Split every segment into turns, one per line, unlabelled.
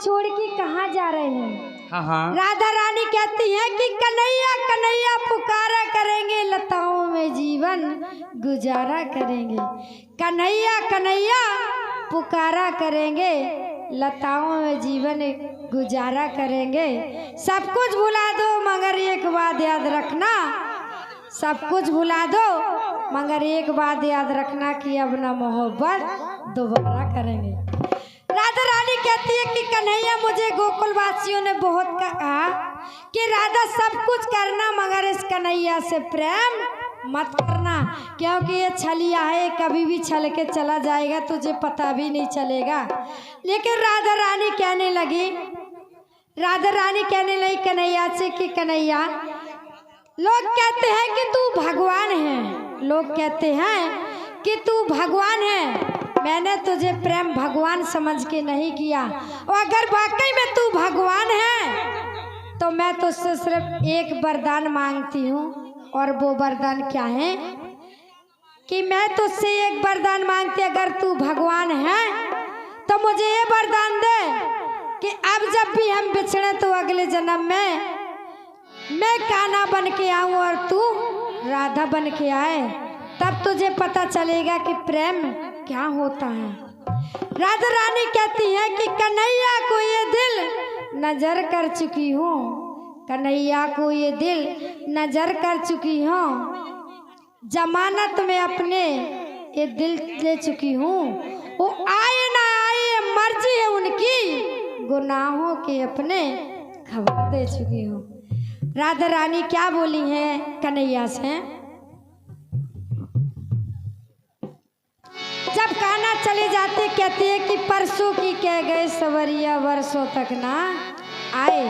छोड़ के कहाँ जा रहे हैं?
हाँ।
राधा रानी कहती हैं कि कन्हैया कन्हैया पुकारा करेंगे, लताओं में जीवन गुजारा करेंगे। कन्हैया कन्हैया पुकारा करेंगे, लताओं में जीवन गुजारा करेंगे। सब कुछ भुला दो मगर एक बात याद रखना, सब कुछ भुला दो मगर एक बात याद रखना कि अब ना मोहब्बत दोबारा करेंगे। राधा रानी कहती है कि कन्हैया मुझे गोकुल वासियों ने बहुत कहा कि राधा सब कुछ करना मगर इस कन्हैया से प्रेम मत करना, क्योंकि ये छलिया है, कभी भी छल के चला जाएगा, तुझे पता भी नहीं चलेगा। लेकिन राधा रानी कहने लगी कन्हैया से कि कन्हैया, लोग कहते हैं कि तू भगवान है, लोग कहते हैं कि तू भगवान है, मैंने तुझे प्रेम भगवान समझ के नहीं किया। और अगर वाकई में तू भगवान है तो मैं तुझसे सिर्फ एक वरदान मांगती हूँ, और वो वरदान क्या है कि मैं तुझसे एक वरदान मांगती, अगर तू भगवान है तो मुझे ये वरदान दे कि अब जब भी हम बिछड़े तो अगले जन्म में मैं कान्हा बन के आऊँ और तू राधा बन के आए, तब तुझे पता चलेगा कि प्रेम क्या होता है। राधा रानी कहती है कि कन्हैया को ये दिल नजर कर चुकी हूँ, कन्हैया को ये दिल नजर कर चुकी हूँ, जमानत में अपने ये दिल ले चुकी हूँ, वो आए ना आए मर्जी है उनकी, गुनाहों के अपने खबर दे चुकी हूँ। राधा रानी क्या बोली है कन्हैया से? जब कान्हा चले जाते कहती है कि परसों की कह गए सवरिया वर्षों तक ना आए,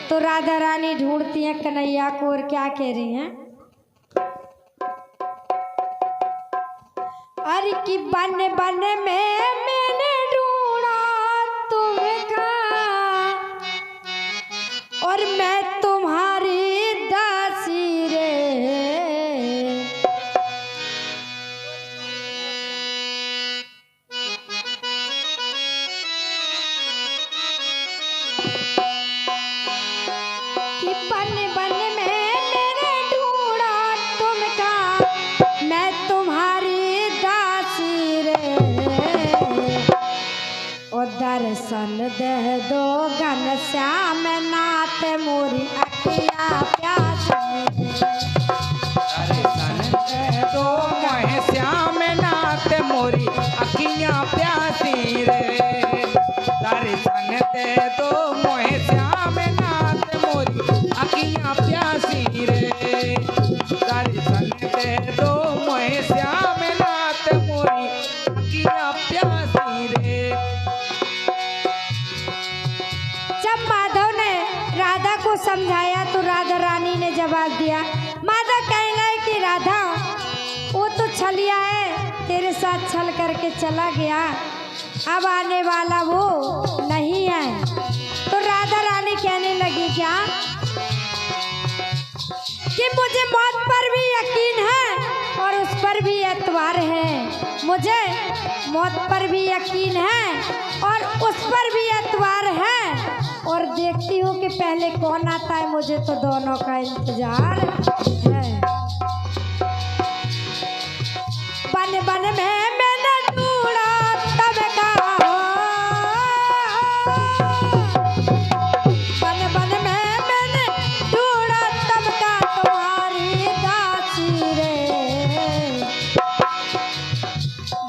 तो राधा रानी ढूंढती है कन्हैया को और क्या कह रही हैं? अरे कि बन बन में मैंने ढूंढा तुम्हें कहाँ, और मैं तुम्हारी दासी रे, कि बन बन में मैंने ढूंढा तुम कहाँ, मैं तुम्हारी दासी रे, ओ दर्शन दे दो घनश्याम नाथ मोरी अखिया प्यासी,
दर्शन दे दो मोहे श्याम नाथ मोरी अखियाँ प्यासी रे, दर्शन दे दो मोहे श्याम नाथ मोरी अखियाँ प्यासी रे, दर्शन दे दो मोहे श्याम नाथ मोरी अखियाँ प्यासी रे।
जब माधव ने राधा को समझाया तो राधा रानी ने जवाब दिया, माधव कहने लगे कि राधा वो तो छलिया है, तेरे साथ छल करके चला गया, अब आने वाला वो नहीं है। तो राधा रानी कहने लगी क्या कि मुझे मौत पर भी यकीन है और उस पर भी एतबार है, मुझे मौत पर भी यकीन है और उस पर भी एतबार है, और देखती हूँ कि पहले कौन आता है, मुझे तो दोनों का इंतजार है। बन बन में मैंने ढूंढा तब कहा, बन बन में मैंने ढूंढा तब का तुम्हारी दासी रे,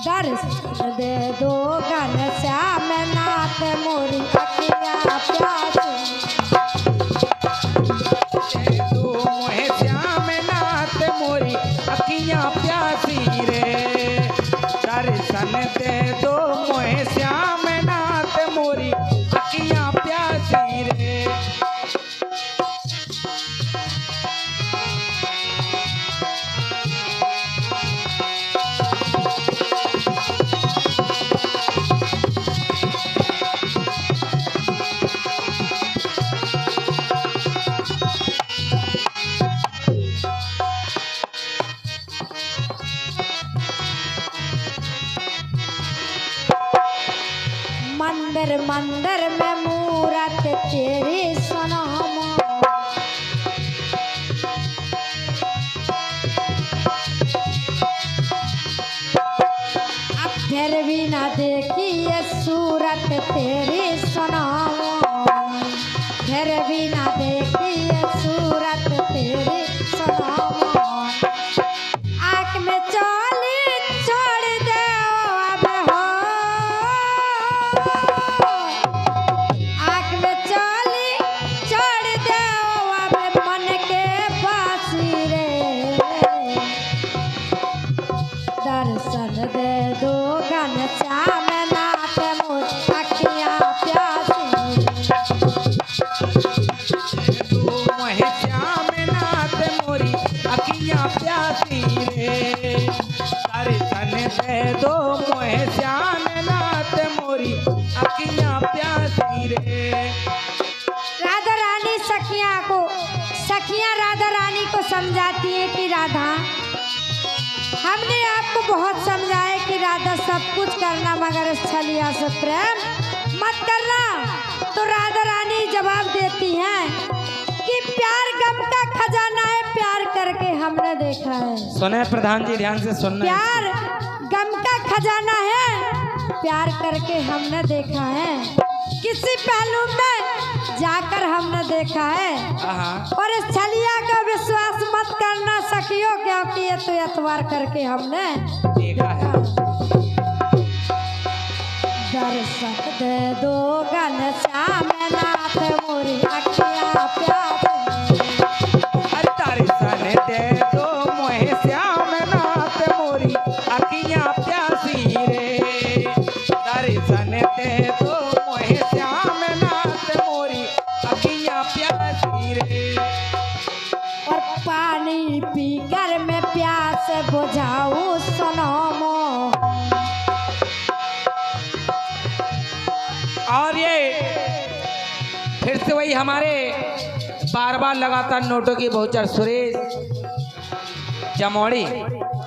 दर्शन दे दो घनश्याम नाथ मोरी अखियाँ प्यासी,
दे दो मोहे श्याम नाथ मोरी अखियाँ प्यासी रे, दर्शन दे दो मोहे श्याम नाथ मोरी अखियाँ प्यासी रे।
मंदिर मंदिर में मुँह तेरी सनम। अब फिर भी ना देखी ये सूरत तेरी सनम, फिर भी ना देखी ये सूरत तेरी सनम। आँख में चोली छोड़ दे अब हो, आँख में चोली छोड़ दे अब मन के फांसी रे। दर्शन दे दो घनश्याम नाथ मोर अखियाँ प्यासी।
तू मोहे श्याम नाथ मोरी अखियाँ प्यासी रे। दर्शन दे दो मोहे श्याम नाथ मोरी अखियाँ प्यासी रे।
राधा रानी सखियाँ राधा रानी को समझाती है कि राधा, हमने आपको बहुत समझाया कि राधा सब कुछ करना मगर इस छलिया से प्रेम मत करना। तो राधा रानी जवाब देती हैं कि प्यार गम का खजाना है, प्यार करके हमने देखा है।
सुने प्रधान जी, ध्यान से सुनना।
प्यार गम का खजाना है, प्यार करके हमने देखा है। किसी पहलू में जाकर हमने देखा है। और इस छलिया का विश्वास मत करना सखियों, क्योंकि ये तो एतवार करके हमने
देखा है।
दर्शन दे दो घनश्याम नाथ मोरी अखियाँ प्यासी।
दर्शन दे दो मोहे श्याम नाथ मोरी अखियाँ प्यासी रे। दर्शन दे दो मोहे श्याम नाथ मोरी अखियाँ प्यासी रे।
और पानी पीकर मैं प्यास बुझाऊं सनम।
और ये फिर से वही हमारे बार बार लगातार नोटों की बहुचर सुरेश जमोड़ी,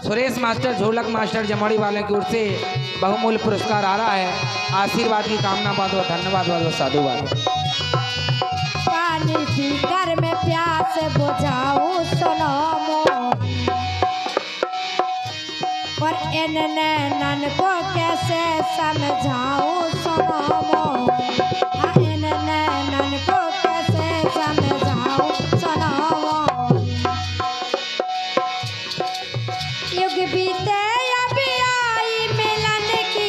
सुरेश मास्टर, झोलक मास्टर जमोड़ी वाले की ओर से बहुमूल्य पुरस्कार आ रहा है। आशीर्वाद की कामना बाद व धन्यवाद बाद व साधुवाद।
पानी पीकर मैं प्यास बुझाऊं सनम। और इन नैनन को कैसे समझाऊं सनम। हाँ, इन नैनन को कैसे समझाऊं सनम। युग बीते अभी आई मिलन की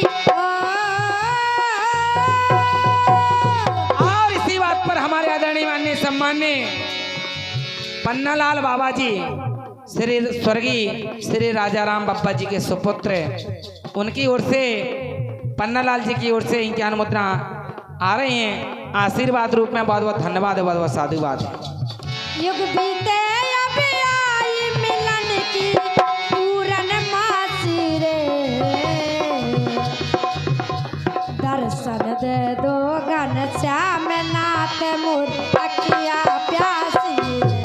और इसी बात पर हमारे आदरणीय माननीय सम्माननीय पन्नालाल बाबा जी, श्री स्वर्गीय श्री राजाराम बाबा जी के सुपुत्र, उनकी ओर से पन्नालाल जी की ओर से इनकी अनुमोदना आ रही हैं। आशीर्वाद रूप में बहुत बहुत धन्यवाद, बहुत बहुत साधुवाद।
युग बीते अभी आई मिलन की पूरन मासी रे। दर्शन दे दो घनश्याम नाथ मोर अखियाँ प्यासी रे।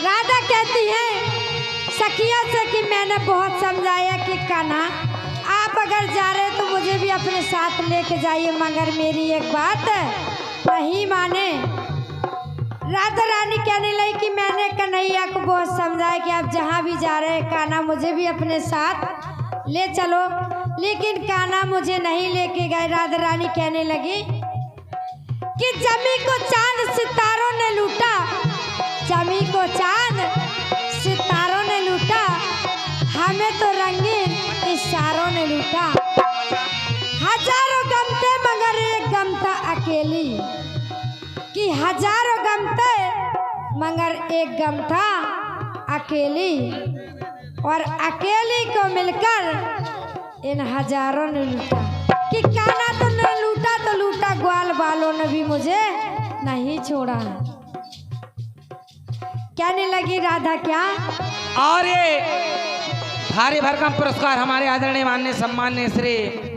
राधा कहती है सखिया से कि मैंने बहुत समझाया कि कान्हा, आप अगर जा रहे तो मुझे भी अपने साथ लेके जाइए, मगर मेरी एक बात नहीं माने। राधा रानी कहने लगी कि मैंने कन्हैया को बहुत समझाया कि आप जहाँ भी जा रहे हैं कान्हा मुझे भी अपने साथ ले चलो, लेकिन कान्हा मुझे नहीं लेके गए। राधा रानी कहने लगी कि जमी को चांद सितारों ने लूटा, जमी को चांद सितारों ने लूटा, हमें तो रंगीन इशारों ने लूटा। हजारों गम थे मगर एक गम था अकेली, कि हजारों गम थे मगर एक गम था अकेली। और अकेली को मिलकर इन हजारों ने लूटा, कि कान्हा तो न लूटा तो लूटा, ग्वाल बालों ने भी मुझे नहीं छोड़ा। कहने लगी राधा क्या।
और ये भारी भरकम पुरस्कार हमारे आदरणीय माननीय सम्माननीय श्री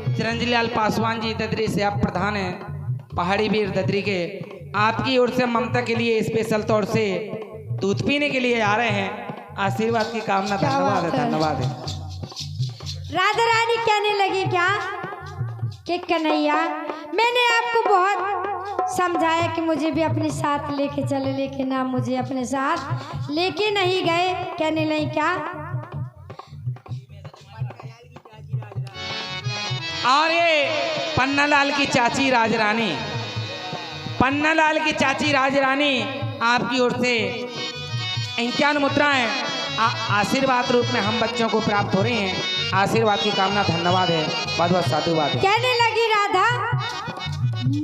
चिरंजीव लाल पासवान जी ददरी से आप प्रधान हैं, पहाड़ी वीर ददरी के, आपकी ओर से ममता के लिए स्पेशल तौर से दूध पीने के लिए आ रहे हैं। आशीर्वाद की कामना।
क्या
धन्यवाद है,
बात है।
धन्यवाद है।
राधा रानी कहने लगी क्या कि कन्हैया, मैंने आपको बहुत समझाया कि मुझे भी अपने साथ लेके चले, लेकिन आप मुझे अपने साथ लेके नहीं गए। कहने लगी क्या,
और ये पन्नालाल की चाची राजरानी, पन्नालाल की चाची राजरानी आपकी ओर से 51 मुद्राएं आशीर्वाद रूप में हम बच्चों को प्राप्त हो रही हैं। आशीर्वाद की कामना। धन्यवाद है, बहुत बहुत साधुवाद है।
कहने लगी राधा,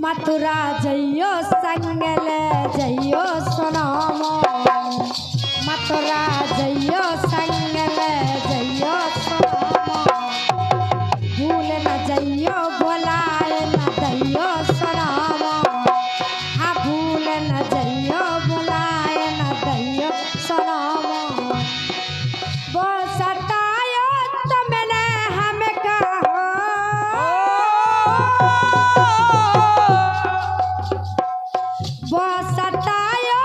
मथुरा जइयो संगल जइयो सोनामो, मथुरा जइयो संगल जइयो सोनामो, भूल न जइयो बोलाए न दैयो सोनामो, हाँ भूल न जइयो बोलाए न दैयो सोनामो, वो सतायो तुमने हम कहो, वो सतायो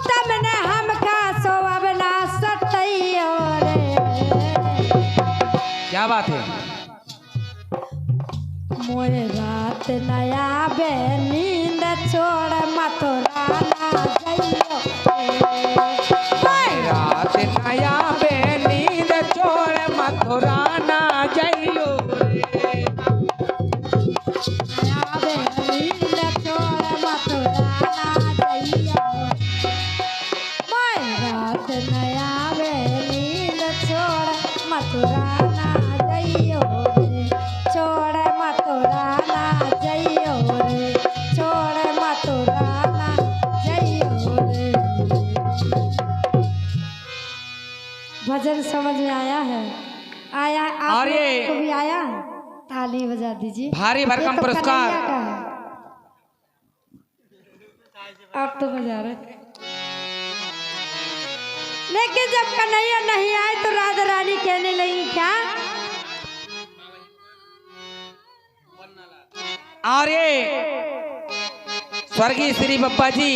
तुमने हमका, सो अब ना सताइयो रे।
क्या बात है।
मोए रात नया बे नींद छोड़ मथुरा ना जइयो रे।
रात नया बे नींद छोड़ मथुरा ना जइयो रे।
नया बे नींद छोड़ मथुरा ना जइयो, मोए रात नया बे नींद छोड़ मथुरा ना जइयो रे, छोड़ मथुरा ना जइयो रे, छोड़ मथुरा ना जइयो रे। भजन समझ में आया है? आया? आप
और ये
लोगों को भी आया? ताली बजा दीजिए।
भारी भरकम
ये तो
पुरस्कार।
कन्हैया का है। आप तो बजा रहे, लेकिन जब कन्हैया नहीं आए तो राधा रानी कहने लगी क्या,
और ये स्वर्गीय श्री बप्पा जी,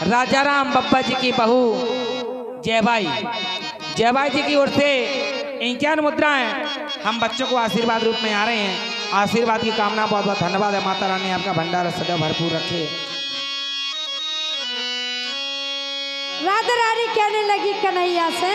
राजाराम बप्पा जी की बहू जयबाई, जयबाई जी की ओर से 51 मुद्राएं हम बच्चों को आशीर्वाद रूप में आ रहे हैं। आशीर्वाद की कामना। बहुत बहुत धन्यवाद है। माता रानी आपका भंडारा सदा भरपूर रखे।
राधा रानी कहने लगी कन्हैया से,